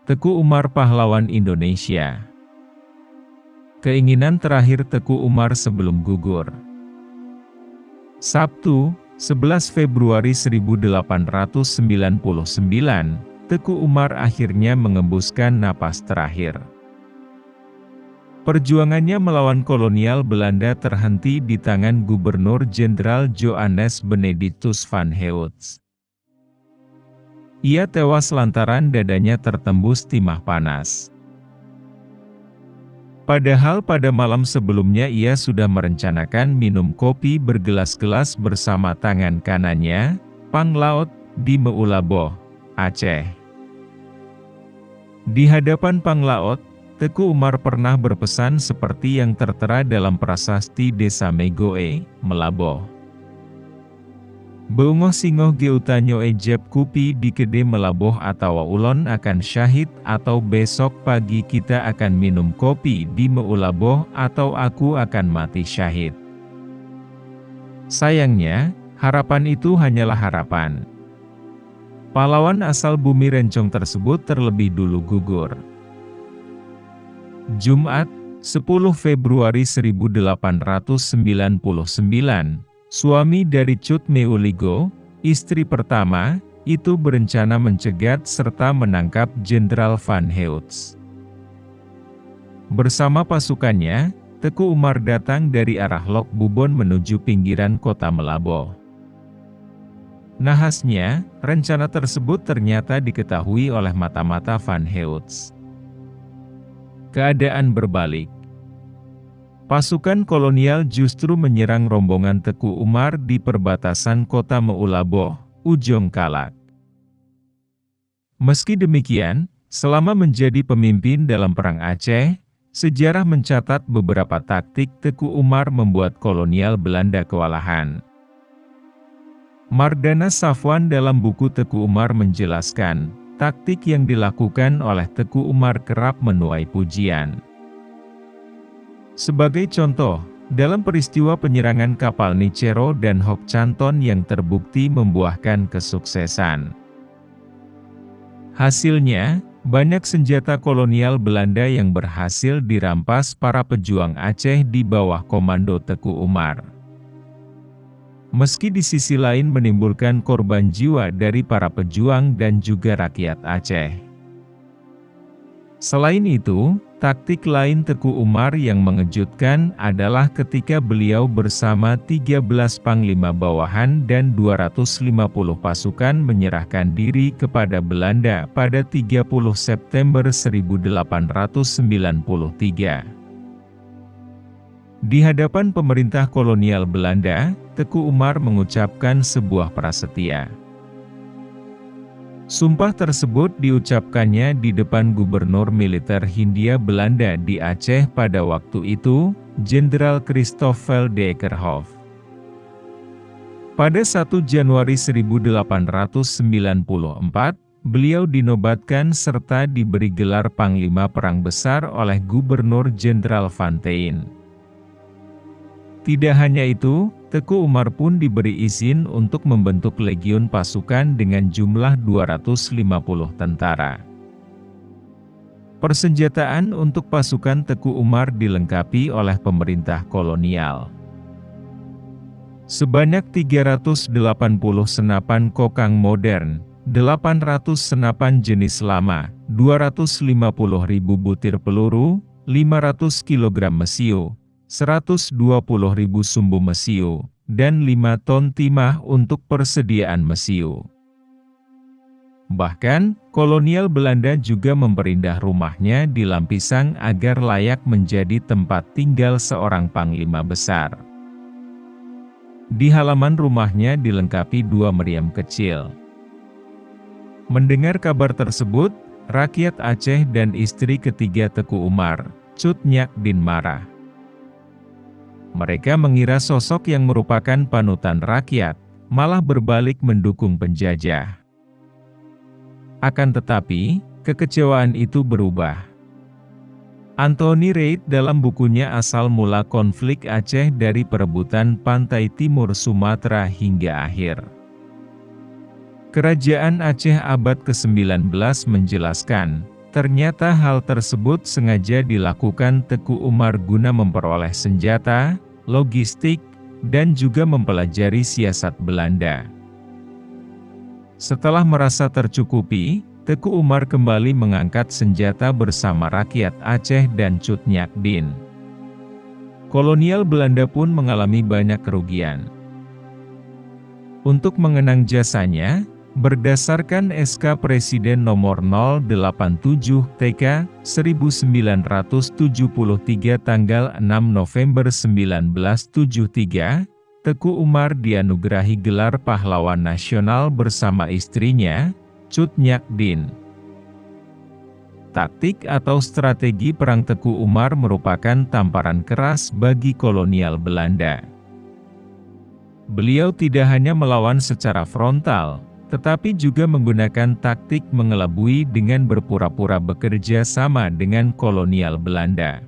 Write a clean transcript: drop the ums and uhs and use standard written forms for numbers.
Teku Umar pahlawan Indonesia. Keinginan terakhir Teku Umar sebelum gugur. Sabtu, 11 Februari 1899, Teku Umar akhirnya mengembuskan napas terakhir. Perjuangannya melawan kolonial Belanda terhenti di tangan Gubernur Jenderal Johannes Benedictus van Heots. Ia tewas lantaran dadanya tertembus timah panas. Padahal pada malam sebelumnya ia sudah merencanakan minum kopi bergelas-gelas bersama tangan kanannya, Panglaut, di Meulaboh, Aceh. Di hadapan Panglaut, Teku Umar pernah berpesan seperti yang tertera dalam prasasti Desa Megoe, Melaboh. Beungoh singoh geutanyo ejeb kupi di kede Melaboh atau ulon akan syahid atau besok pagi kita akan minum kopi di Meulaboh atau aku akan mati syahid. Sayangnya, harapan itu hanyalah harapan. Pahlawan asal bumi Rencong tersebut terlebih dulu gugur. Jumat, 10 Februari 1899, suami dari Cut Meuligo, istri pertama, itu berencana mencegat serta menangkap Jenderal van Heots. Bersama pasukannya, Teku Umar datang dari arah Lok Bubon menuju pinggiran kota Melaboh. Nahasnya, rencana tersebut ternyata diketahui oleh mata-mata van Heots. Keadaan berbalik. Pasukan kolonial justru menyerang rombongan Teku Umar di perbatasan kota Meulaboh, Ujung Kalak. Meski demikian, selama menjadi pemimpin dalam Perang Aceh, sejarah mencatat beberapa taktik Teku Umar membuat kolonial Belanda kewalahan. Mardana Safwan dalam buku Teku Umar menjelaskan, taktik yang dilakukan oleh Teku Umar kerap menuai pujian. Sebagai contoh, dalam peristiwa penyerangan kapal Nicero dan Hok Canton yang terbukti membuahkan kesuksesan. Hasilnya, banyak senjata kolonial Belanda yang berhasil dirampas para pejuang Aceh di bawah komando Teku Umar. Meski di sisi lain menimbulkan korban jiwa dari para pejuang dan juga rakyat Aceh. Selain itu, taktik lain Teku Umar yang mengejutkan adalah ketika beliau bersama 13 panglima bawahan dan 250 pasukan menyerahkan diri kepada Belanda pada 30 September 1893. Di hadapan pemerintah kolonial Belanda, Teku Umar mengucapkan sebuah prasetya. Sumpah tersebut diucapkannya di depan Gubernur Militer Hindia Belanda di Aceh pada waktu itu, Jenderal Christoffel Dijkherhoff. Pada 1 Januari 1894, beliau dinobatkan serta diberi gelar Panglima Perang Besar oleh Gubernur Jenderal Van Teyn. Tidak hanya itu, Teku Umar pun diberi izin untuk membentuk legiun pasukan dengan jumlah 250 tentara. Persenjataan untuk pasukan Teku Umar dilengkapi oleh pemerintah kolonial. Sebanyak 380 senapan kokang modern, 800 senapan jenis lama, 250.000 butir peluru, 500 kg mesiu, 120.000 sumbu mesiu, dan 5 ton timah untuk persediaan mesiu. Bahkan, kolonial Belanda juga memperindah rumahnya di Lampisang agar layak menjadi tempat tinggal seorang panglima besar. Di halaman rumahnya dilengkapi 2 meriam kecil. Mendengar kabar tersebut, rakyat Aceh dan istri ketiga Teku Umar, Cut Nyak Din marah. Mereka mengira sosok yang merupakan panutan rakyat, malah berbalik mendukung penjajah. Akan tetapi, kekecewaan itu berubah. Anthony Reid dalam bukunya Asal Mula Konflik Aceh dari Perebutan Pantai Timur Sumatera hingga akhir. Kerajaan Aceh abad ke-19 menjelaskan, Ternyata hal tersebut sengaja dilakukan Teku Umar guna memperoleh senjata, logistik, dan juga mempelajari siasat Belanda. Setelah merasa tercukupi, Teku Umar kembali mengangkat senjata bersama rakyat Aceh dan Cut Nyak Dien. Kolonial Belanda pun mengalami banyak kerugian. Untuk mengenang jasanya, berdasarkan SK Presiden Nomor 087 TK 1973 tanggal 6 November 1973, Teku Umar dianugerahi gelar Pahlawan Nasional bersama istrinya, Cut Nyak Dien. Taktik atau strategi perang Teku Umar merupakan tamparan keras bagi kolonial Belanda. Beliau tidak hanya melawan secara frontal, tetapi juga menggunakan taktik mengelabui dengan berpura-pura bekerja sama dengan kolonial Belanda.